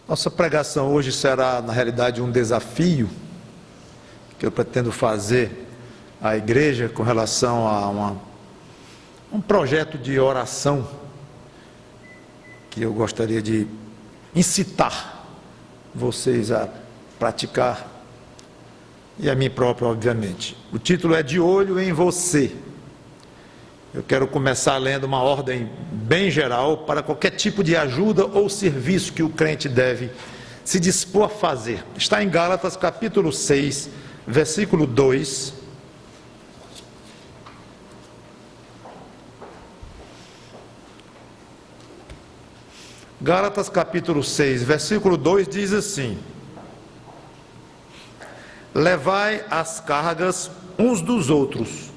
Nossa pregação hoje será, na realidade, um desafio que eu pretendo fazer à igreja com relação a um projeto de oração que eu gostaria de incitar vocês a praticar, e a mim próprio, obviamente. O título é De Olho em Você. Eu quero começar lendo uma ordem bem geral para qualquer tipo de ajuda ou serviço que o crente deve se dispor a fazer. Está em Gálatas capítulo 6, versículo 2. Gálatas capítulo 6, versículo 2 diz assim: levai as cargas uns dos outros,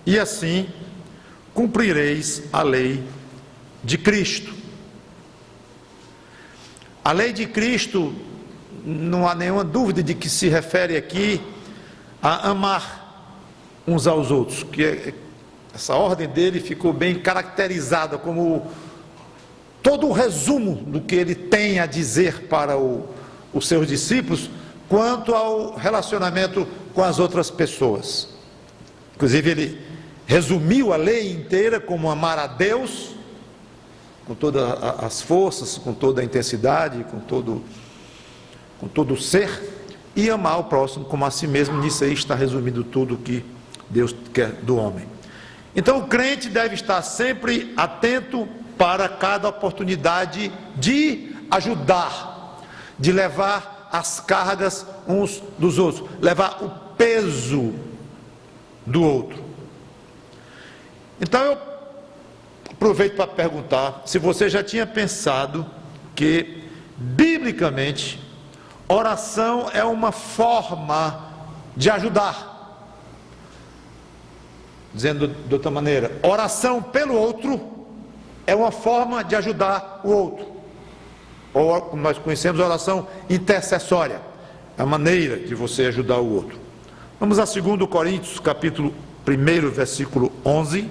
e assim cumprireis a lei de Cristo. A lei de Cristo, não há nenhuma dúvida de que se refere aqui a amar uns aos outros, que essa ordem dele ficou bem caracterizada como todo o resumo do que ele tem a dizer para os seus discípulos quanto ao relacionamento com as outras pessoas. Inclusive ele resumiu a lei inteira como amar a Deus com todas as forças, com toda a intensidade, com todo o ser, e amar o próximo como a si mesmo. Nisso aí está resumido tudo o que Deus quer do homem. Então o crente deve estar sempre atento para cada oportunidade de ajudar, de levar as cargas uns dos outros, levar o peso do outro. Então eu aproveito para perguntar se você já tinha pensado que, biblicamente, oração é uma forma de ajudar. Dizendo de outra maneira, oração pelo outro é uma forma de ajudar o outro. Ou, como nós conhecemos, a oração intercessória, a maneira de você ajudar o outro. Vamos a 2 Coríntios, capítulo 1, versículo 11.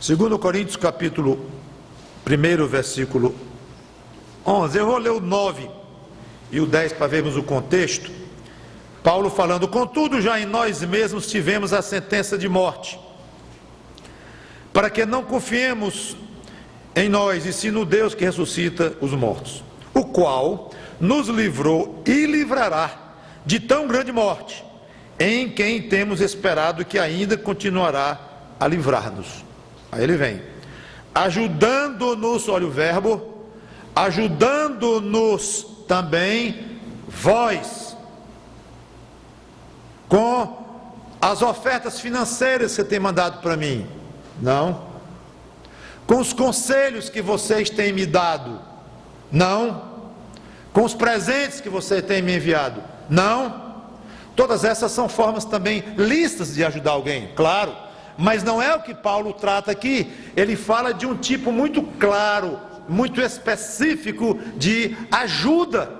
2 Coríntios, capítulo 1, versículo 11. Eu vou ler o 9 e o 10 para vermos o contexto. Paulo falando: contudo, já em nós mesmos tivemos a sentença de morte, para que não confiemos em nós, e sim no Deus que ressuscita os mortos, o qual nos livrou e livrará de tão grande morte, em quem temos esperado que ainda continuará a livrar-nos. Aí ele vem, ajudando-nos, olha o verbo, ajudando-nos também vós, com as ofertas financeiras que você tem mandado para mim, não, com os conselhos que vocês têm me dado, não, com os presentes que você tem me enviado, não. Todas essas são formas também lícitas de ajudar alguém, claro, mas não é o que Paulo trata aqui. Ele fala de um tipo muito claro, muito específico de ajuda.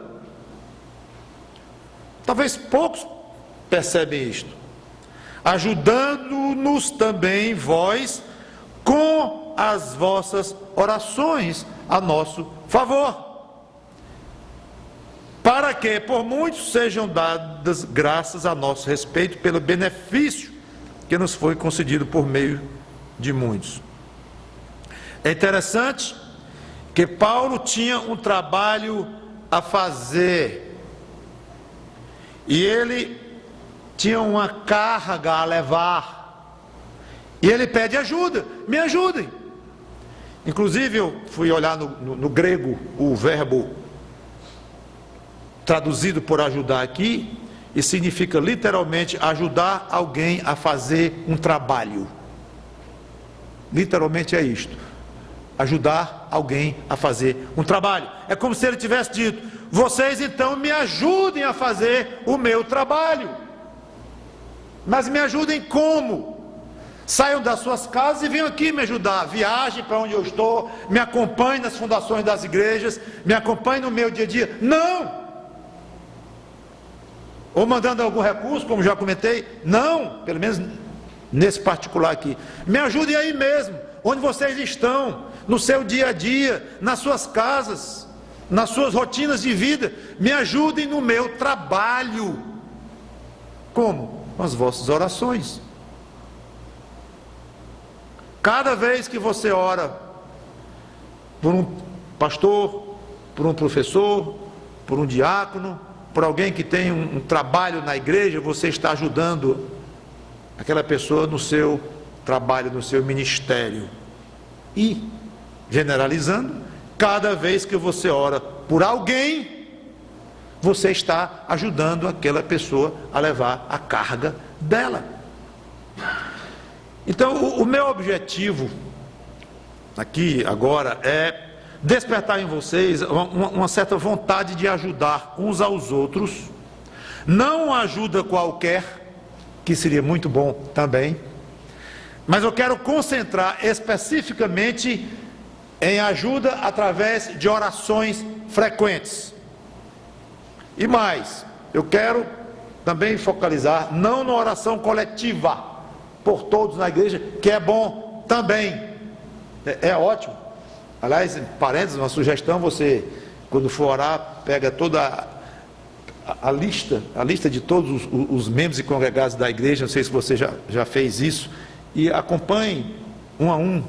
Talvez poucos percebem isto. Ajudando-nos também vós com as vossas orações a nosso favor, para que por muitos sejam dadas graças a nosso respeito pelo benefício que nos foi concedido por meio de muitos. É interessante que Paulo tinha um trabalho a fazer, e ele tinha uma carga a levar, e ele pede ajuda, me ajudem. Inclusive eu fui olhar no grego o verbo traduzido por ajudar aqui, e significa literalmente ajudar alguém a fazer um trabalho. Literalmente é isto: ajudar alguém a fazer um trabalho. É como se ele tivesse dito: vocês então me ajudem a fazer o meu trabalho. Mas me ajudem como? Saiam das suas casas e venham aqui me ajudar. Viajem para onde eu estou, me acompanhem nas fundações das igrejas, me acompanhem no meu dia a dia. Não! ou mandando algum recurso, como já comentei. Não, pelo menos nesse particular aqui. Me ajudem aí mesmo, onde vocês estão, no seu dia a dia, nas suas casas, nas suas rotinas de vida. Me ajudem no meu trabalho. Como? Com as vossas orações. Cada vez que você ora por um pastor, por um professor, por um diácono, por alguém que tem um trabalho na igreja, você está ajudando aquela pessoa no seu trabalho, no seu ministério. E, generalizando, cada vez que você ora por alguém, você está ajudando aquela pessoa a levar a carga dela. Então, o meu objetivo aqui agora é despertar em vocês uma certa vontade de ajudar uns aos outros. Não uma ajuda qualquer, que seria muito bom também, mas eu quero concentrar especificamente em ajuda através de orações frequentes. E mais, eu quero também focalizar não na oração coletiva por todos na igreja, que é bom também, é ótimo. Aliás, em parênteses, uma sugestão: você, quando for orar, pega toda a lista de todos os membros e congregados da igreja. Não sei se você já fez isso, e acompanhe um a um.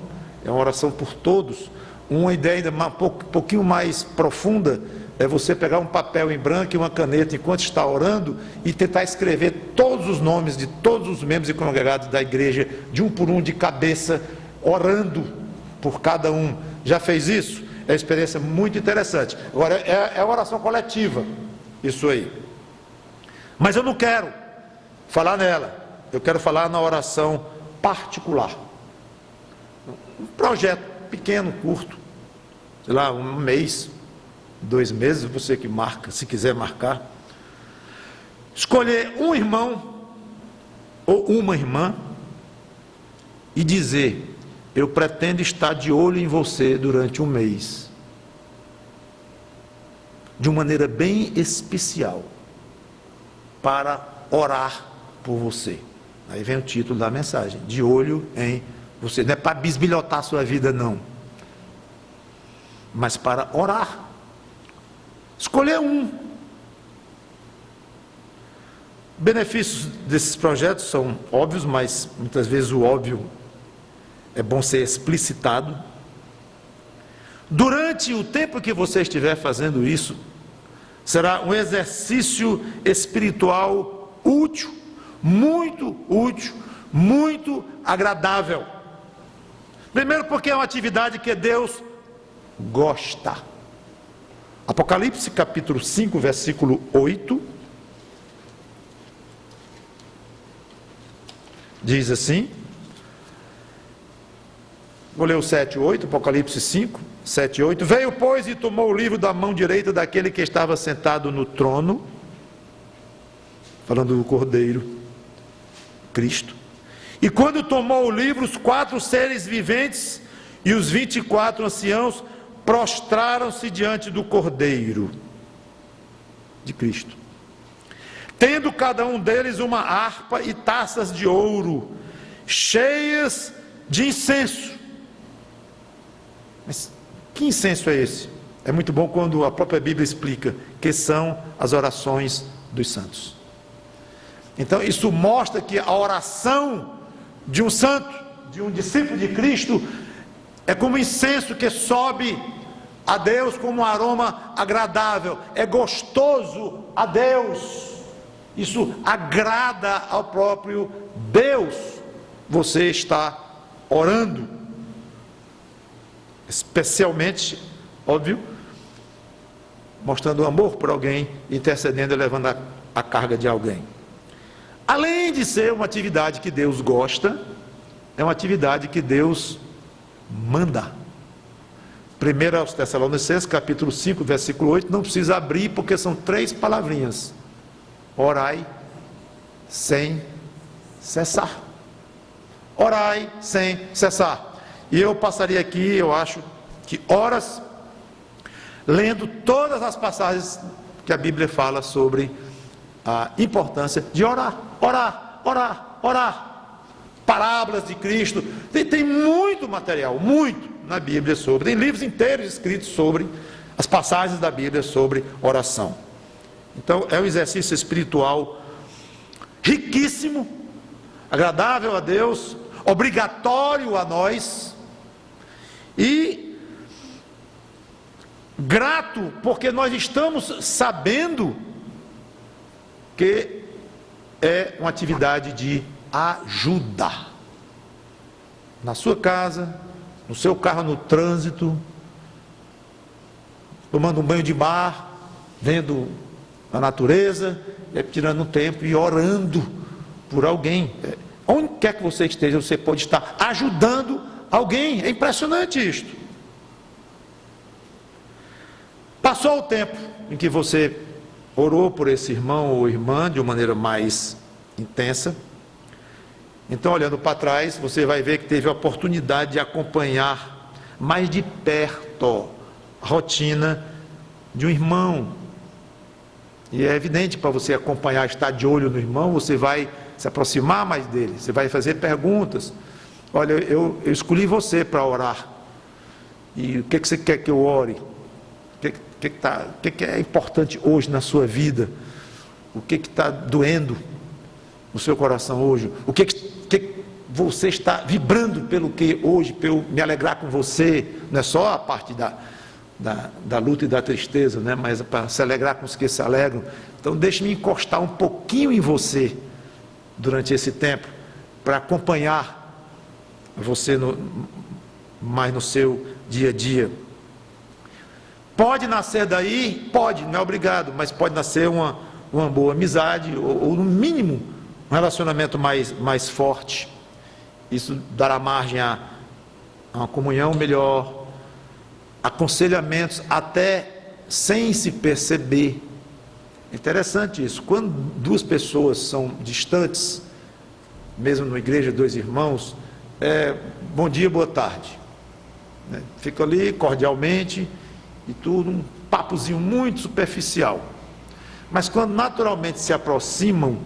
É uma oração por todos. Uma ideia ainda um pouquinho mais profunda é você pegar um papel em branco e uma caneta enquanto está orando e tentar escrever todos os nomes de todos os membros e congregados da igreja, de um por um, de cabeça, orando por cada um. Já fez isso? É uma experiência muito interessante. Agora, é uma oração coletiva, isso aí. Mas eu não quero falar nela, eu quero falar na oração particular. Um projeto pequeno, curto, sei lá, um mês, 2 meses, você que marca, se quiser marcar. Escolher um irmão ou uma irmã e dizer: eu pretendo estar de olho em você durante um mês, de uma maneira bem especial, para orar por você. Aí vem o título da mensagem: de olho em você. Não é para bisbilhotar a sua vida, não, mas para orar. Escolher um. Benefícios desses projetos são óbvios, mas muitas vezes o óbvio é bom ser explicitado. Durante o tempo que você estiver fazendo isso, será um exercício espiritual útil, muito agradável. Primeiro, porque é uma atividade que Deus gosta. Apocalipse capítulo 5, versículo 8, diz assim, vou ler o 7 e 8, Apocalipse 5, 7 e 8. Veio, pois, e tomou o livro da mão direita daquele que estava sentado no trono, falando do Cordeiro, Cristo. E quando tomou o livro, os 4 seres viventes e os 24 anciãos prostraram-se diante do Cordeiro de Cristo, tendo cada um deles uma harpa e taças de ouro, cheias de incenso. Mas que incenso é esse? É muito bom quando a própria Bíblia explica que são as orações dos santos. Então isso mostra que a oração de um santo, de um discípulo de Cristo, é como incenso que sobe a Deus como um aroma agradável, é gostoso a Deus, isso agrada ao próprio Deus. Você está orando, especialmente, óbvio, mostrando amor por alguém, intercedendo e levando a carga de alguém. Além de ser uma atividade que Deus gosta, é uma atividade que Deus manda. 1 aos Tessalonicenses, capítulo 5, versículo 8, não precisa abrir, porque são 3 palavrinhas: orai sem cessar. Orai sem cessar. E eu passaria aqui, eu acho que horas, lendo todas as passagens que a Bíblia fala sobre a importância de orar, orar, orar, orar. Parábolas de Cristo, tem muito material, muito na Bíblia sobre, tem livros inteiros escritos sobre as passagens da Bíblia sobre oração. Então é um exercício espiritual riquíssimo, agradável a Deus, obrigatório a nós e grato, porque nós estamos sabendo que é uma atividade de ajuda. Na sua casa, no seu carro, no trânsito, tomando um banho de mar, vendo a natureza, tirando um tempo e orando por alguém. Onde quer que você esteja, você pode estar ajudando alguém. É impressionante isto. Passou o tempo em que você orou por esse irmão ou irmã de uma maneira mais intensa. Então, olhando para trás, você vai ver que teve a oportunidade de acompanhar mais de perto a rotina de um irmão. E é evidente, para você acompanhar, estar de olho no irmão, você vai se aproximar mais dele, você vai fazer perguntas. Olha, eu escolhi você para orar. E o que você quer que eu ore? O que é importante hoje na sua vida? O que está doendo no seu coração hoje? O que você está vibrando pelo que hoje, para eu me alegrar com você? Não é só a parte da luta e da tristeza, né? Mas para se alegrar com os que se alegram. Então deixe-me encostar um pouquinho em você durante esse tempo, para acompanhar você mais no seu dia a dia. Pode nascer daí? Pode, não é obrigado, mas pode nascer uma boa amizade, ou no mínimo um relacionamento mais forte. Isso dará margem a uma comunhão melhor, aconselhamentos até sem se perceber. É interessante isso. Quando duas pessoas são distantes, mesmo numa igreja, dois irmãos, bom dia, boa tarde, né? Fica ali cordialmente e tudo, um papozinho muito superficial. Mas quando naturalmente se aproximam,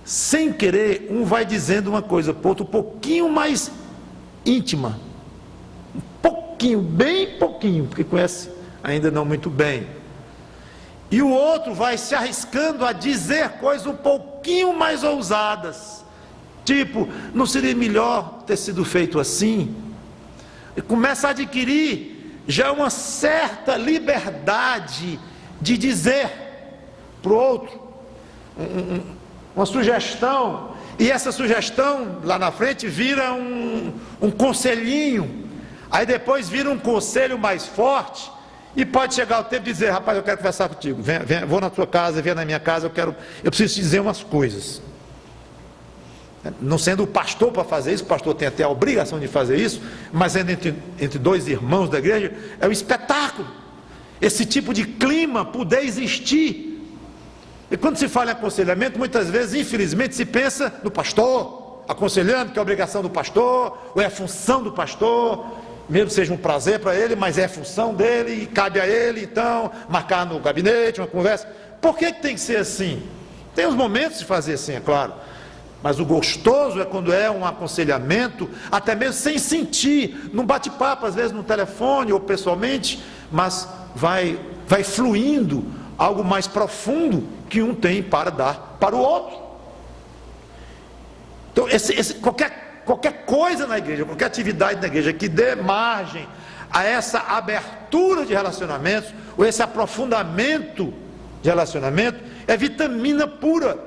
sem querer, um vai dizendo uma coisa para o outro um pouquinho mais íntima, um pouquinho, bem pouquinho, porque conhece ainda não muito bem, e o outro vai se arriscando a dizer coisas um pouquinho mais ousadas, tipo, não seria melhor ter sido feito assim? E começa a adquirir já uma certa liberdade de dizer para o outro uma sugestão, e essa sugestão lá na frente vira um conselhinho, aí depois vira um conselho mais forte, e pode chegar o tempo de dizer: rapaz, eu quero conversar contigo, vou na tua casa, vem na minha casa, eu preciso te dizer umas coisas. Não sendo o pastor para fazer isso, o pastor tem até a obrigação de fazer isso, mas sendo entre dois irmãos da igreja, é um espetáculo esse tipo de clima poder existir. E quando se fala em aconselhamento, muitas vezes, infelizmente, se pensa no pastor aconselhando, que é a obrigação do pastor, ou é a função do pastor, mesmo seja um prazer para ele, mas é a função dele, e cabe a ele, então, marcar no gabinete uma conversa. Por que tem que ser assim? Tem os momentos de fazer assim, é claro, mas o gostoso é quando é um aconselhamento, até mesmo sem sentir, num bate-papo, às vezes no telefone ou pessoalmente, mas vai fluindo algo mais profundo que um tem para dar para o outro. Então, qualquer coisa na igreja, qualquer atividade na igreja que dê margem a essa abertura de relacionamentos, ou esse aprofundamento de relacionamento, é vitamina pura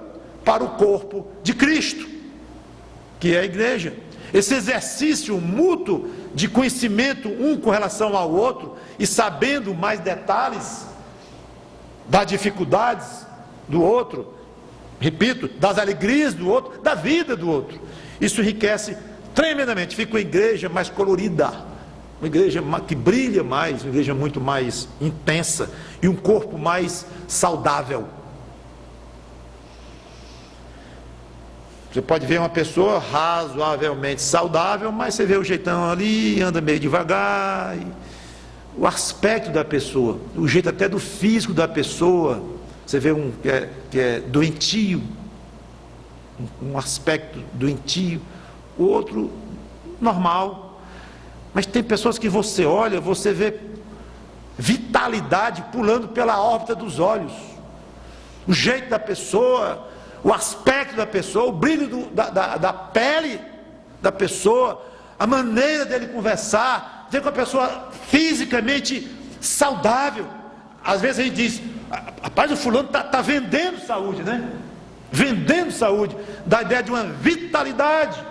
para o corpo de Cristo, que é a igreja. Esse exercício mútuo de conhecimento um com relação ao outro, e sabendo mais detalhes das dificuldades do outro, repito, das alegrias do outro, da vida do outro, isso enriquece tremendamente. Fica uma igreja mais colorida, uma igreja que brilha mais, uma igreja muito mais intensa, e um corpo mais saudável. Você pode ver uma pessoa razoavelmente saudável, mas você vê o jeitão ali, anda meio devagar, o aspecto da pessoa, o jeito até do físico da pessoa, Você vê um que é doentio, um aspecto doentio, o outro normal. Mas tem pessoas que você olha, você vê vitalidade pulando pela órbita dos olhos, o jeito da pessoa, o aspecto da pessoa, o brilho da pele da pessoa, a maneira dele conversar, ver com a pessoa fisicamente saudável. Às vezes a gente diz, rapaz, o fulano está vendendo saúde, né? Vendendo saúde, dá a ideia de uma vitalidade.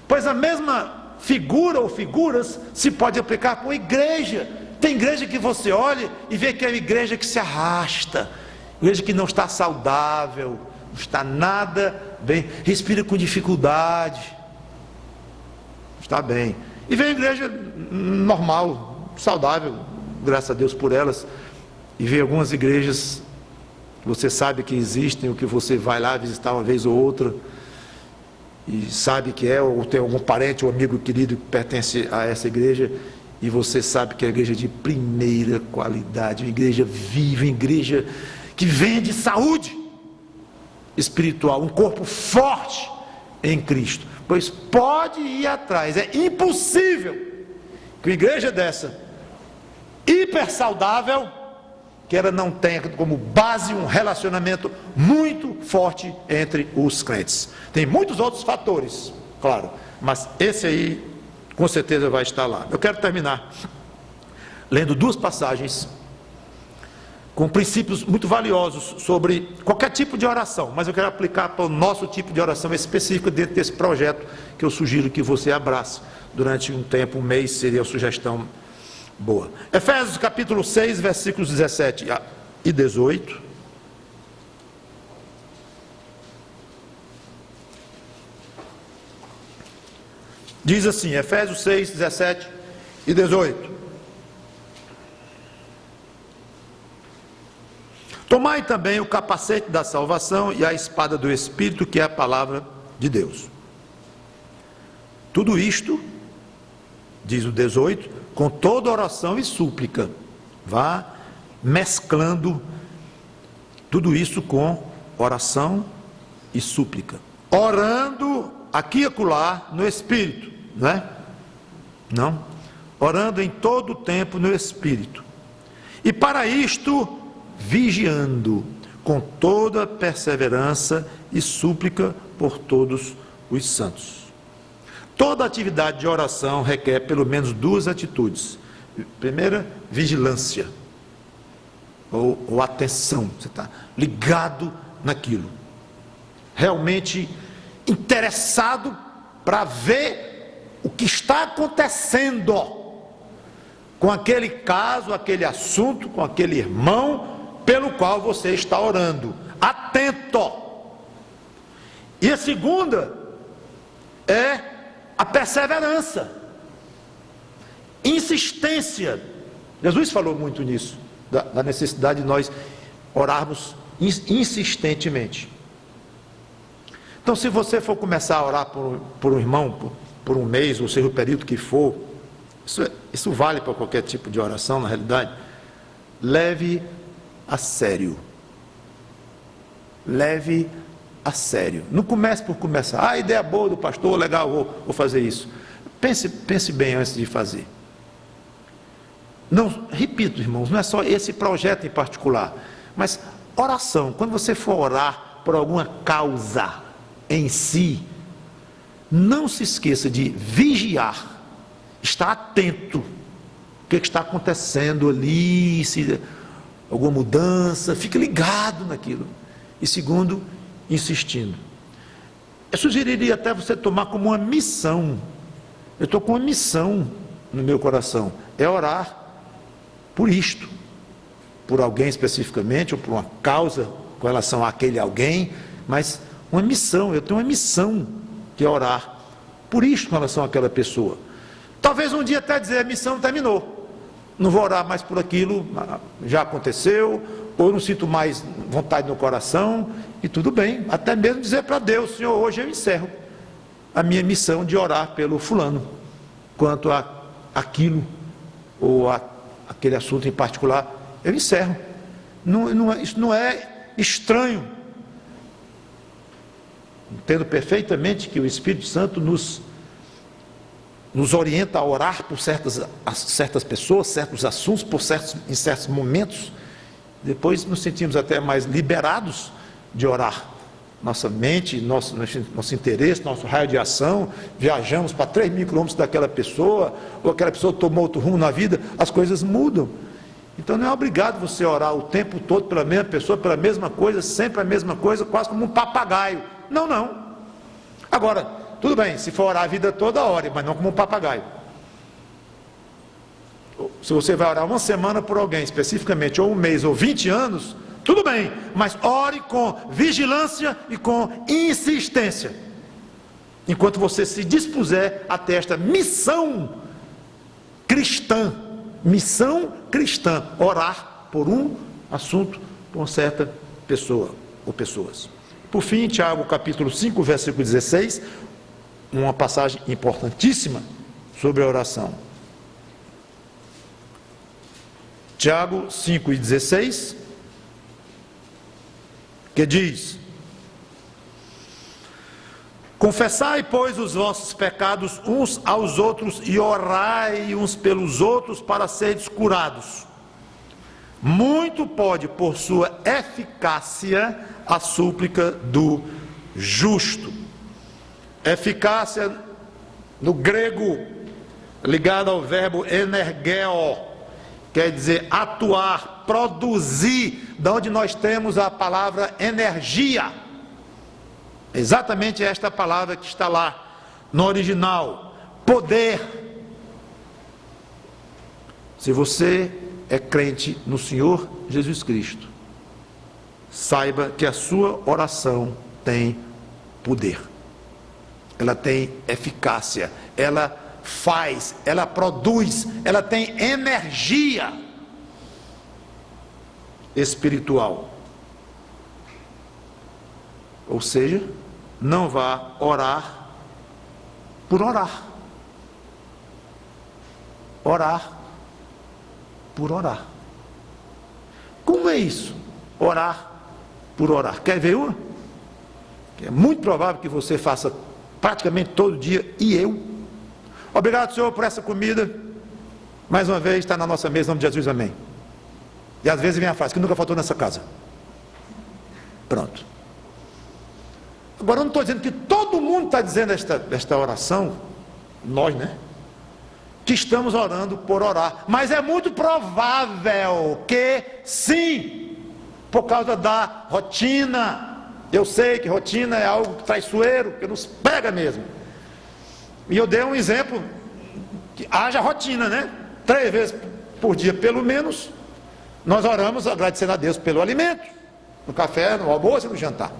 Pois a mesma figura ou figuras se pode aplicar para uma igreja. Tem igreja que você olha e vê que é uma igreja que se arrasta, igreja que não está saudável, não está nada bem, respira com dificuldade, não está bem. E vem a igreja normal, saudável, graças a Deus por elas. E vê algumas igrejas que você sabe que existem, ou que você vai lá visitar uma vez ou outra, e sabe que é, ou tem algum parente ou amigo querido que pertence a essa igreja, e você sabe que é a igreja de primeira qualidade, uma igreja viva, uma igreja que vende saúde espiritual, um corpo forte em Cristo. Pois pode ir atrás, é impossível que uma igreja dessa, hiper saudável, que ela não tenha como base um relacionamento muito forte entre os crentes. Tem muitos outros fatores, claro, mas esse aí com certeza vai estar lá. Eu quero terminar lendo duas passagens com princípios muito valiosos sobre qualquer tipo de oração, mas eu quero aplicar para o nosso tipo de oração específico dentro desse projeto que eu sugiro que você abrace durante um tempo, um mês, seria uma sugestão boa. Efésios capítulo 6, versículos 17 e 18. Diz assim, Efésios 6, 17 e 18. Tomai também o capacete da salvação e a espada do Espírito, que é a palavra de Deus. Tudo isto, diz o 18, com toda oração e súplica. Vá mesclando tudo isso com oração e súplica. Orando aqui e acolá no Espírito, não é? Não. Orando em todo o tempo no Espírito. E para isto, vigiando com toda perseverança e súplica por todos os santos. Toda atividade de oração requer pelo menos duas atitudes. Primeira, vigilância, ou atenção. Você está ligado naquilo, realmente interessado para ver o que está acontecendo com aquele caso, aquele assunto, com aquele irmão pelo qual você está orando, atento. E a segunda é a perseverança, insistência. Jesus falou muito nisso, da necessidade de nós orarmos insistentemente. Então, se você for começar a orar por um irmão, por um mês, ou seja, o período que for, isso vale para qualquer tipo de oração, na realidade. Leve a sério. Leve a sério. Não comece por começar. Ah, ideia boa do pastor, legal, vou fazer isso. Pense bem antes de fazer. Não, repito, irmãos, não é só esse projeto em particular, mas oração. Quando você for orar por alguma causa em si, não se esqueça de vigiar. Está atento, o que está acontecendo ali, se alguma mudança, fique ligado naquilo. E segundo, insistindo. Eu sugeriria até você tomar como uma missão. Eu estou com uma missão no meu coração, é orar por isto, por alguém especificamente, ou por uma causa com relação àquele alguém, mas uma missão, eu tenho uma missão que é orar por isto com relação àquela pessoa. Talvez um dia até dizer, a missão terminou, não vou orar mais por aquilo, já aconteceu, ou não sinto mais vontade no coração, e tudo bem, até mesmo dizer para Deus, Senhor, hoje eu encerro a minha missão de orar pelo fulano, quanto a aquilo, ou aquele assunto em particular, eu encerro. Isso não é estranho. Entendo perfeitamente que o Espírito Santo nos orienta a orar por certas pessoas, certos assuntos, em certos momentos. Depois nos sentimos até mais liberados de orar. Nossa mente, nosso interesse, nosso raio de ação, viajamos para 3.000 quilômetros daquela pessoa, ou aquela pessoa tomou outro rumo na vida, as coisas mudam. Então não é obrigado você orar o tempo todo pela mesma pessoa, pela mesma coisa, sempre a mesma coisa, quase como um papagaio. Não, não. Agora, tudo bem, se for orar a vida toda, ore, mas não como um papagaio. Se você vai orar uma semana por alguém especificamente, ou um mês, ou 20 anos, tudo bem, mas ore com vigilância e com insistência, enquanto você se dispuser a ter esta missão cristã, orar por um assunto, por uma certa pessoa ou pessoas. Por fim, Tiago capítulo 5, versículo 16, uma passagem importantíssima sobre a oração. Tiago 5:16, que diz: confessai, pois, os vossos pecados uns aos outros e orai uns pelos outros para seres curados. Muito pode, por sua eficácia, a súplica do justo. Eficácia, no grego, ligada ao verbo energeo, quer dizer atuar, produzir, de onde nós temos a palavra energia. Exatamente esta palavra que está lá no original, poder. Se você é crente no Senhor Jesus Cristo, saiba que a sua oração tem poder, ela tem eficácia, ela faz, ela produz, ela tem energia espiritual. Ou seja, não vá orar por orar. Orar por orar. Como é isso? Orar por orar. Quer ver uma? É muito provável que você faça praticamente todo dia, e eu. Obrigado, Senhor, por essa comida. Mais uma vez está na nossa mesa, em nome de Jesus, amém. E às vezes vem a frase que nunca faltou nessa casa. Pronto. Agora eu não estou dizendo que todo mundo está dizendo esta oração, nós, né? Que estamos orando por orar. Mas é muito provável que sim, por causa da rotina. Eu sei que rotina é algo traiçoeiro, que nos pega mesmo. E eu dei um exemplo, que haja rotina, né? 3 vezes por dia, pelo menos, nós oramos agradecendo a Deus pelo alimento, no café, no almoço e no jantar.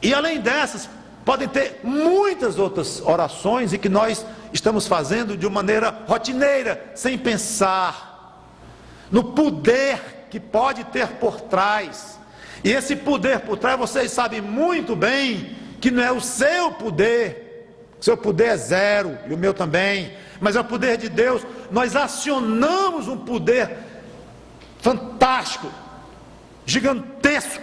E além dessas, podem ter muitas outras orações e que nós estamos fazendo de uma maneira rotineira, sem pensar no poder que pode ter por trás. E esse poder por trás, vocês sabem muito bem que não é o seu poder, o seu poder é zero, e o meu também, mas é o poder de Deus. Nós acionamos um poder fantástico, gigantesco,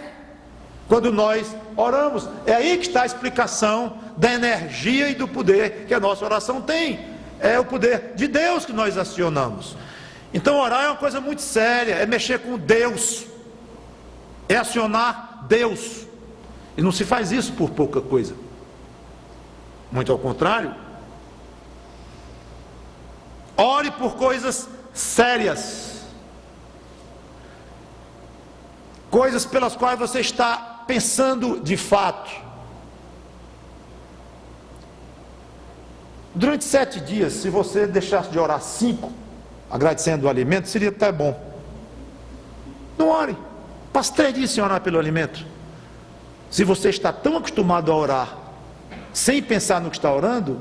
quando nós oramos. É aí que está a explicação da energia e do poder que a nossa oração tem. É o poder de Deus que nós acionamos. Então orar é uma coisa muito séria, é mexer com Deus, é acionar Deus. E não se faz isso por pouca coisa. Muito ao contrário. Ore por coisas sérias, coisas pelas quais você está pensando de fato. Durante 7 dias, se você deixasse de orar 5, agradecendo o alimento, seria até bom. Não ore, passe 3 dias sem orar pelo alimento. Se você está tão acostumado a orar, sem pensar no que está orando,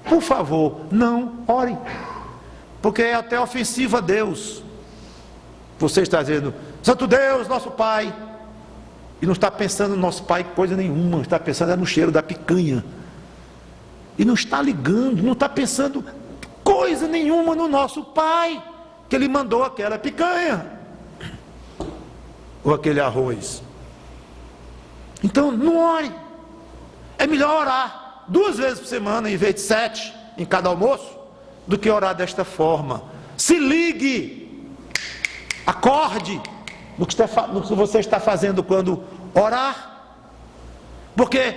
por favor, não ore, porque é até ofensivo a Deus. Você está dizendo, Santo Deus, nosso Pai, e não está pensando no nosso Pai coisa nenhuma, está pensando no cheiro da picanha, e não está ligando, não está pensando coisa nenhuma no nosso Pai, que Ele mandou aquela picanha. ou aquele arroz. Então, não ore. É melhor orar 2 vezes por semana, em vez de 7 em cada almoço, do que orar desta forma. Se ligue, acorde no que você está fazendo quando orar, porque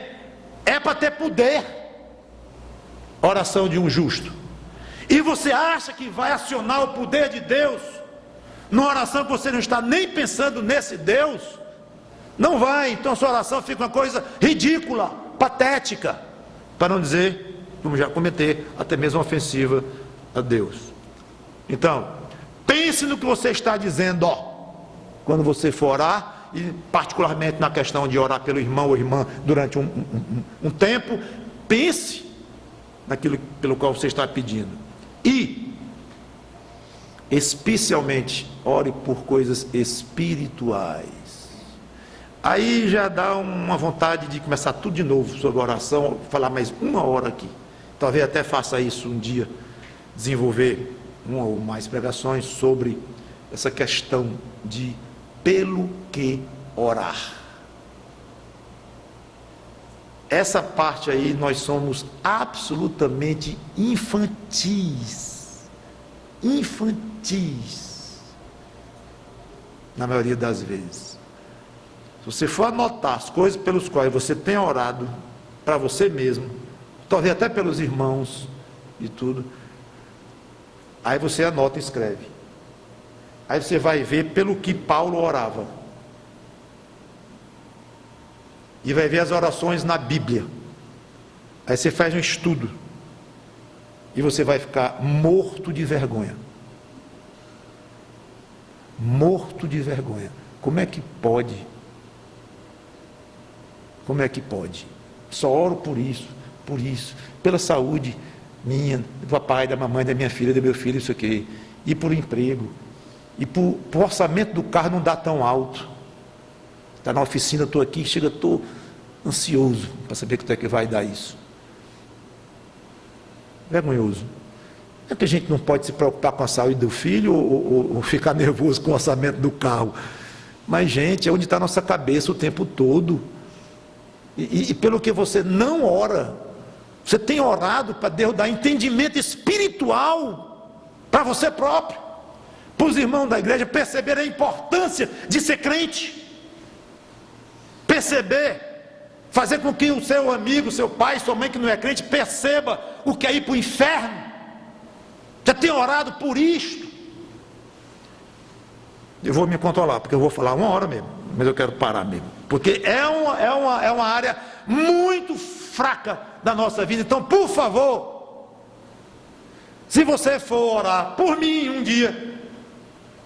é para ter poder a oração de um justo. E você acha que vai acionar o poder de Deus numa oração que você não está nem pensando nesse Deus? Não vai. Então a sua oração fica uma coisa ridícula, patética, para não dizer, vamos já cometer, até mesmo ofensiva a Deus. Então, pense no que você está dizendo, quando você for orar, e particularmente na questão de orar pelo irmão ou irmã durante um tempo, pense naquilo pelo qual você está pedindo. E, especialmente, ore por coisas espirituais. Aí já dá uma vontade de começar tudo de novo sobre oração, falar mais 1 hora aqui. Talvez até faça isso um dia, desenvolver 1 ou mais pregações sobre essa questão de pelo que orar. Essa parte aí nós somos absolutamente infantis. Infantis. Na maioria das vezes. Se você for anotar as coisas pelas quais você tem orado, para você mesmo, talvez até pelos irmãos e tudo, aí você anota e escreve. Aí você vai ver pelo que Paulo orava. E vai ver as orações na Bíblia. Aí você faz um estudo. E você vai ficar morto de vergonha. Morto de vergonha. Como é que pode? Como é que pode? Só oro por isso, pela saúde minha, do papai, da mamãe, da minha filha, do meu filho, isso aqui. E por emprego. E por orçamento do carro não dá tão alto. Está na oficina, estou aqui, chega, estou ansioso para saber quanto é que vai dar isso. Vergonhoso. É que a gente não pode se preocupar com a saúde do filho ou ficar nervoso com o orçamento do carro. Mas, gente, é onde está a nossa cabeça o tempo todo. E pelo que você não ora, você tem orado para Deus dar entendimento espiritual para você próprio, para os irmãos da igreja perceberem a importância de ser crente, fazer com que o seu amigo, seu pai, sua mãe que não é crente, perceba o que é ir para o inferno. Já tem orado por isto? Eu vou me controlar, porque eu vou falar 1 hora mesmo, mas eu quero parar mesmo, porque é uma área muito fraca da nossa vida. Então, por favor, se você for orar por mim um dia,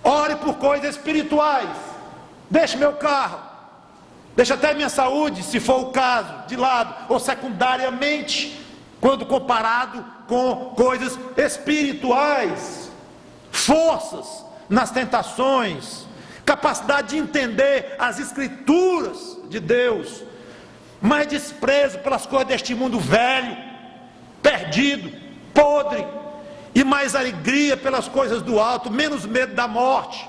ore por coisas espirituais. Deixe meu carro, deixe até minha saúde, se for o caso, de lado, ou secundariamente, quando comparado com coisas espirituais, forças nas tentações, capacidade de entender as escrituras de Deus, mais desprezo pelas coisas deste mundo velho, perdido, podre, e mais alegria pelas coisas do alto, menos medo da morte,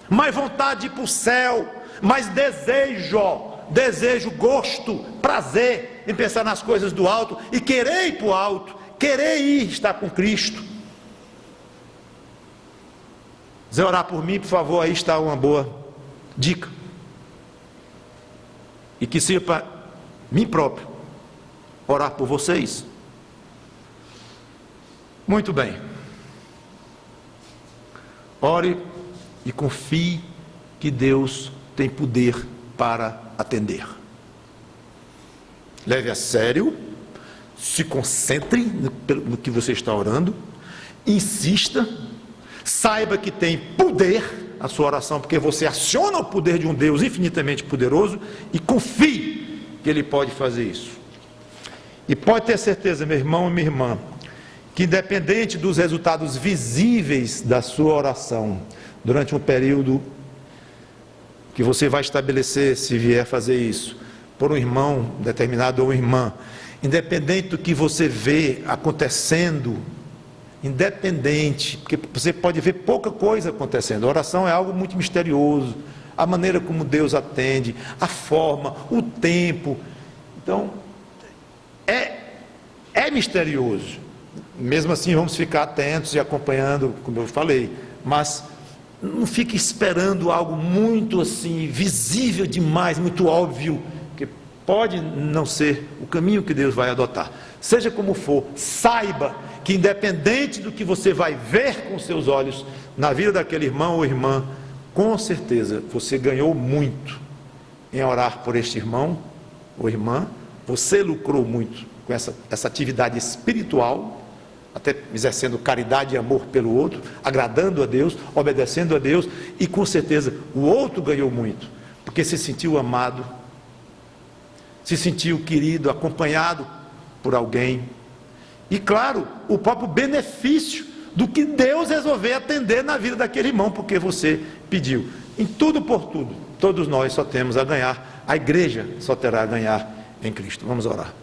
mais vontade de ir para o céu, mais desejo, gosto, prazer em pensar nas coisas do alto e querer ir para o alto, querer ir estar com Cristo. Se orar por mim, por favor, aí está uma boa dica. E que sirva para mim próprio orar por vocês. Muito bem. Ore e confie que Deus tem poder para atender. Leve a sério, se concentre no que você está orando, insista, saiba que tem poder a sua oração, porque você aciona o poder de um Deus infinitamente poderoso, e confie que Ele pode fazer isso. E pode ter certeza, meu irmão e minha irmã, que independente dos resultados visíveis da sua oração, durante um período que você vai estabelecer, se vier fazer isso, por um irmão determinado ou uma irmã, independente do que você vê acontecendo, independente, porque você pode ver pouca coisa acontecendo. A oração é algo muito misterioso, a maneira como Deus atende, a forma, o tempo. Então, é misterioso. Mesmo assim, vamos ficar atentos e acompanhando, como eu falei, mas não fique esperando algo muito assim, visível demais, muito óbvio, que pode não ser o caminho que Deus vai adotar. Seja como for, saiba que independente do que você vai ver com seus olhos na vida daquele irmão ou irmã, com certeza você ganhou muito em orar por este irmão ou irmã, você lucrou muito com essa atividade espiritual, até exercendo caridade e amor pelo outro, agradando a Deus, obedecendo a Deus, e com certeza o outro ganhou muito, porque se sentiu amado, se sentiu querido, acompanhado por alguém, e claro, o próprio benefício do que Deus resolveu atender na vida daquele irmão, porque você pediu. Em tudo por tudo, todos nós só temos a ganhar, a igreja só terá a ganhar em Cristo. Vamos orar.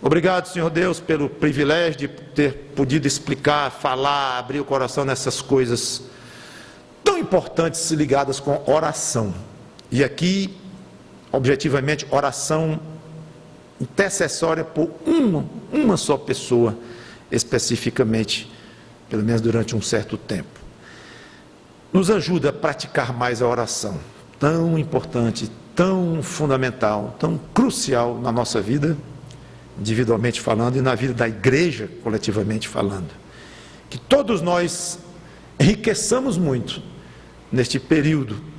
Obrigado, Senhor Deus, pelo privilégio de ter podido explicar, falar, abrir o coração nessas coisas tão importantes ligadas com oração. E aqui, objetivamente, oração intercessória por uma só pessoa, especificamente, pelo menos durante um certo tempo. Nos ajuda a praticar mais a oração, tão importante, tão fundamental, tão crucial na nossa vida, individualmente falando, e na vida da igreja, coletivamente falando. Que todos nós enriqueçamos muito neste período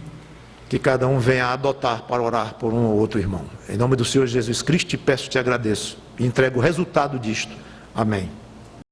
que cada um venha a adotar para orar por um ou outro irmão. Em nome do Senhor Jesus Cristo, te peço, te agradeço e entrego o resultado disto. Amém.